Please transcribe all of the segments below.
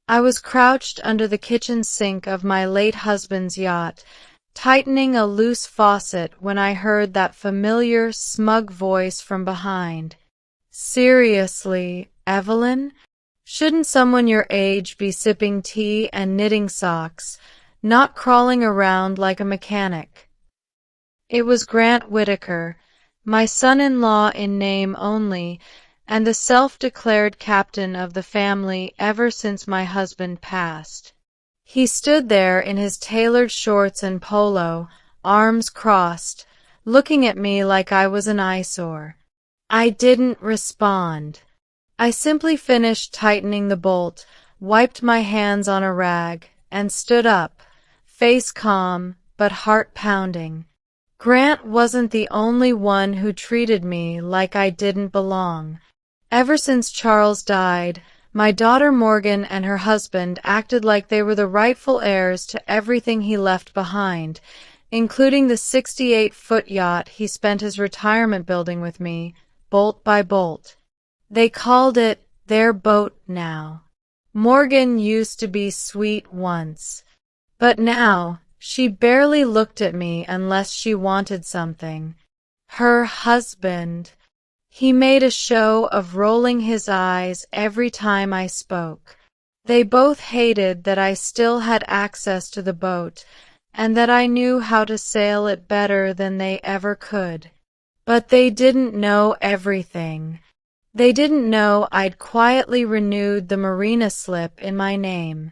I was crouched under the kitchen sink of my late husband's yacht, tightening a loose faucet when I heard that familiar, smug voice from behind. Seriously, Evelyn? Shouldn't someone your age be sipping tea and knitting socks, not crawling around like a mechanic? It was Grant Whitaker, my son-in-law in name only, and the self-declared captain of the family ever since my husband passed. He stood there in his tailored shorts and polo, arms crossed, looking at me like I was an eyesore. I didn't respond. I simply finished tightening the bolt, wiped my hands on a rag, and stood up, face calm, but heart pounding. Grant wasn't the only one who treated me like I didn't belong. Ever since Charles died, my daughter Morgan and her husband acted like they were the rightful heirs to everything he left behind, including the 68-foot yacht he spent his retirement building with me, bolt by bolt. They called it their boat now. Morgan used to be sweet once, but now she barely looked at me unless she wanted something. Her husband, he made a show of rolling his eyes every time I spoke. They both hated that I still had access to the boat and that I knew how to sail it better than they ever could. But they didn't know everything. They didn't know I'd quietly renewed the marina slip in my name.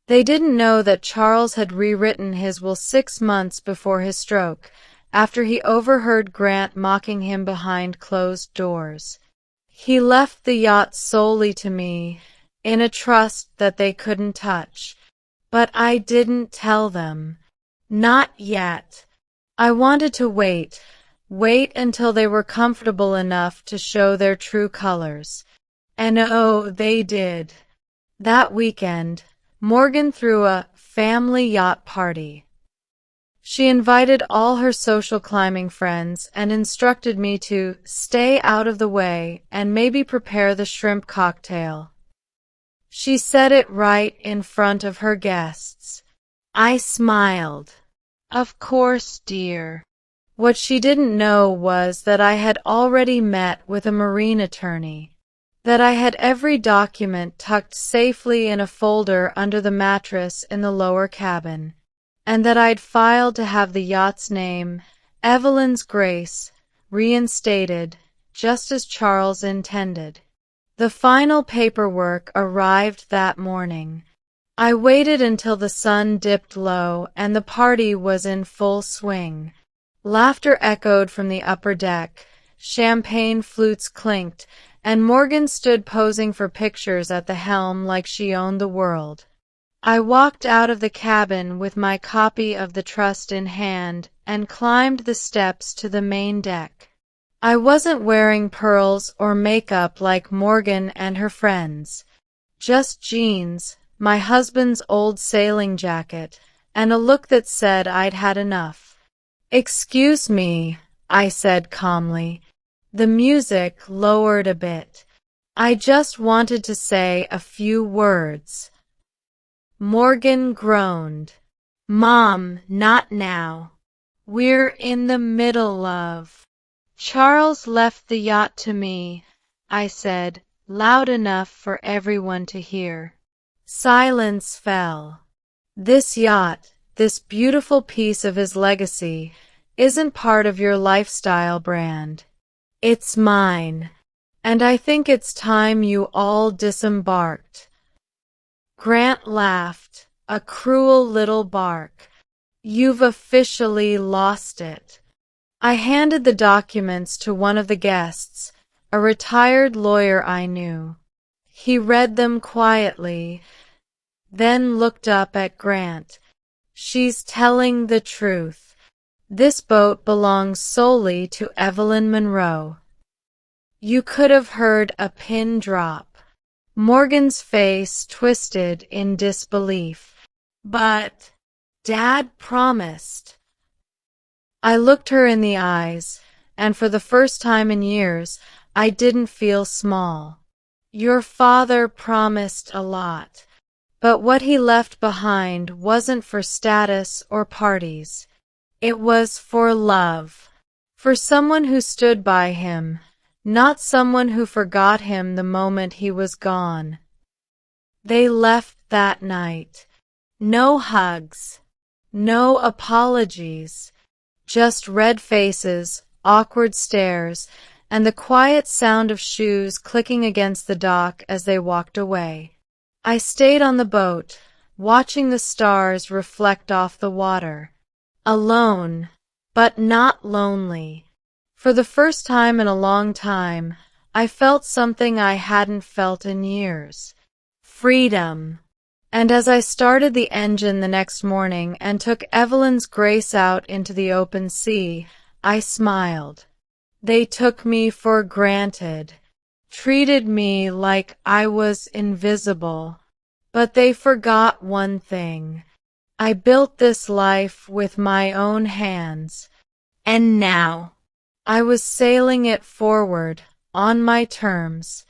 They didn't know that Charles had rewritten his will 6 months before his stroke, after he overheard Grant mocking him behind closed doors. He left the yacht solely to me, in a trust that they couldn't touch. But I didn't tell them. Not yet. I wanted to wait until they were comfortable enough to show their true colors. And oh, they did. That weekend, Morgan threw a family yacht party. She invited all her social climbing friends and instructed me to stay out of the way and maybe prepare the shrimp cocktail. She said it right in front of her guests. I smiled. Of course, dear. What she didn't know was that I had already met with a marine attorney, that I had every document tucked safely in a folder under the mattress in the lower cabin, and that I'd filed to have the yacht's name, Evelyn's Grace, reinstated, just as Charles intended. The final paperwork arrived that morning. I waited until the sun dipped low and the party was in full swing. Laughter echoed from the upper deck, champagne flutes clinked, and Morgan stood posing for pictures at the helm like she owned the world. I walked out of the cabin with my copy of the trust in hand and climbed the steps to the main deck. I wasn't wearing pearls or makeup like Morgan and her friends. Just jeans, my husband's old sailing jacket, and a look that said I'd had enough. "Excuse me," I said calmly. The music lowered a bit. I just wanted to say a few words. Morgan groaned. "Mom, not now. We're in the middle of—" "Charles left the yacht to me," I said, loud enough for everyone to hear. Silence fell. "This yacht, this beautiful piece of his legacy, isn't part of your lifestyle brand. It's mine. And I think it's time you all disembarked." Grant laughed, a cruel little bark. "You've officially lost it." I handed the documents to one of the guests, a retired lawyer I knew. He read them quietly, then looked up at Grant. "She's telling the truth. This boat belongs solely to Evelyn Monroe." You could have heard a pin drop. Morgan's face twisted in disbelief. "But Dad promised." I looked her in the eyes, and for the first time in years, I didn't feel small. "Your father promised a lot. But what he left behind wasn't for status or parties. It was for love. For someone who stood by him, not someone who forgot him the moment he was gone. They left that night. No hugs. No apologies. Just red faces, awkward stares, and the quiet sound of shoes clicking against the dock as they walked away. I stayed on the boat, watching the stars reflect off the water. Alone, but not lonely. For the first time in a long time, I felt something I hadn't felt in years. Freedom. And as I started the engine the next morning and took Evelyn's Grace out into the open sea, I smiled. They took me for granted, treated me like I was invisible. But they forgot one thing. I built this life with my own hands, and now I was sailing it forward, on my terms,